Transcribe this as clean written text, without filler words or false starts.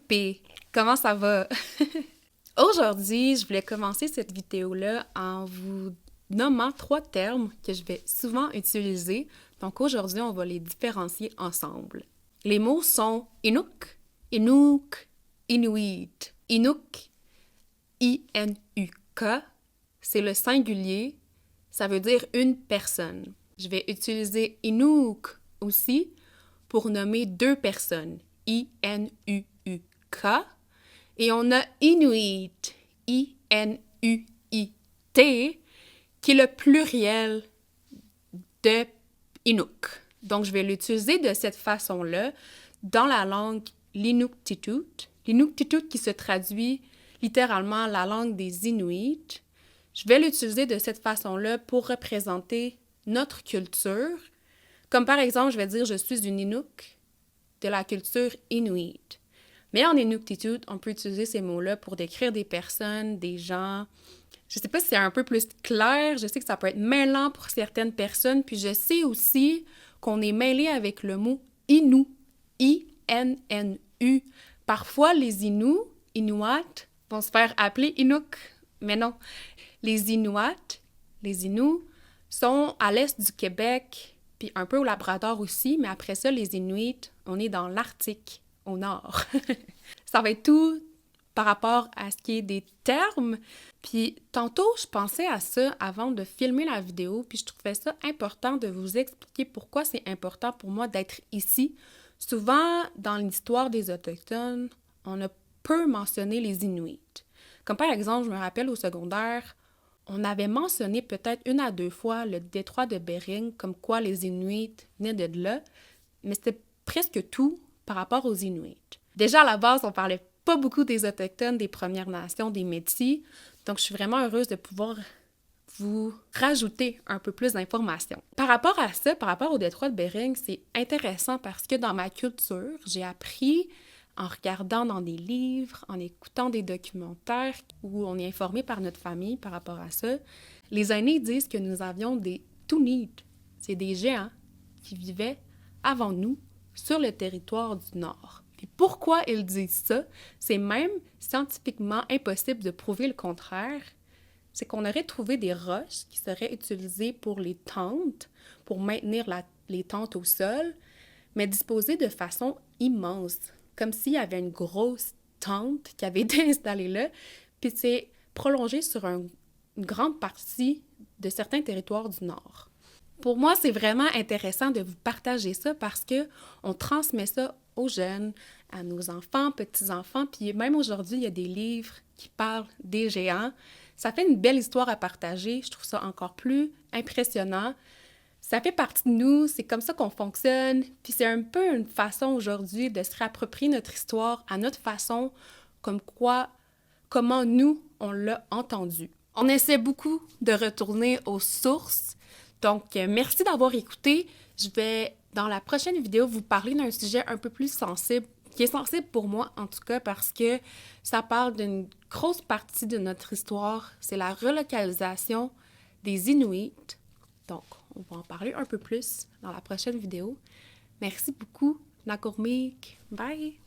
P, comment ça va? Aujourd'hui, je voulais commencer cette vidéo-là en vous nommant 3 termes que je vais souvent utiliser. Donc aujourd'hui, on va les différencier ensemble. Les mots sont Inuk, Inuk, Inuit. Inuk, I-N-U-K, c'est le singulier, ça veut dire une personne. Je vais utiliser Inuk aussi pour nommer 2 personnes, I-N-U-U-K. Et on a Inuit, I-N-U-I-T, qui est le pluriel de Inuk. Donc, je vais l'utiliser de cette façon-là dans la langue l'Inuktitut. L'Inuktitut qui se traduit littéralement la langue des Inuits. Je vais l'utiliser de cette façon-là pour représenter notre culture. Comme par exemple, je vais dire « je suis une Inuk » de la culture Inuit. Mais en Inuktitut, on peut utiliser ces mots-là pour décrire des personnes, des gens. Je sais pas si c'est un peu plus clair, je sais que ça peut être mêlant pour certaines personnes, puis je sais aussi qu'on est mêlé avec le mot Innu, I-N-N-U. Parfois, les Inuits vont se faire appeler Inuk, mais non. Les Inuits sont à l'est du Québec, puis un peu au Labrador aussi, mais après ça, les Inuits, on est dans l'Arctique, au nord. Ça va être tout par rapport à ce qui est des termes. Puis tantôt, je pensais à ça avant de filmer la vidéo, puis je trouvais ça important de vous expliquer pourquoi c'est important pour moi d'être ici. Souvent, dans l'histoire des Autochtones, on a peu mentionné les Inuits. Comme par exemple, je me rappelle au secondaire, on avait mentionné peut-être 1 à 2 fois le détroit de Bering, comme quoi les Inuits venaient de là, mais c'était presque tout par rapport aux Inuits. Déjà, à la base, on parlait pas beaucoup des Autochtones, des Premières Nations, des Métis, donc je suis vraiment heureuse de pouvoir vous rajouter un peu plus d'informations. Par rapport à ça, par rapport au détroit de Bering, c'est intéressant parce que dans ma culture, j'ai appris en regardant dans des livres, en écoutant des documentaires où on est informé par notre famille par rapport à ça. Les aînés disent que nous avions des Tunit, c'est des géants qui vivaient avant nous sur le territoire du Nord. Puis pourquoi ils disent ça? C'est même scientifiquement impossible de prouver le contraire. C'est qu'on aurait trouvé des roches qui seraient utilisées pour les tentes, pour maintenir les tentes au sol, mais disposées de façon immense, comme s'il y avait une grosse tente qui avait été installée là, puis c'est prolongé sur une grande partie de certains territoires du Nord. Pour moi, c'est vraiment intéressant de vous partager ça parce que on transmet ça aux jeunes, à nos enfants, petits-enfants, puis même aujourd'hui, il y a des livres qui parlent des géants. Ça fait une belle histoire à partager, je trouve ça encore plus impressionnant. Ça fait partie de nous, c'est comme ça qu'on fonctionne, puis c'est un peu une façon aujourd'hui de se réapproprier notre histoire à notre façon, comment nous, on l'a entendu. On essaie beaucoup de retourner aux sources, donc merci d'avoir écouté. Je vais, dans la prochaine vidéo, vous parler d'un sujet un peu plus sensible, qui est sensible pour moi en tout cas, parce que ça parle d'une grosse partie de notre histoire, c'est la relocalisation des Inuits. Donc, on va en parler un peu plus dans la prochaine vidéo. Merci beaucoup, Nakurmik. Bye!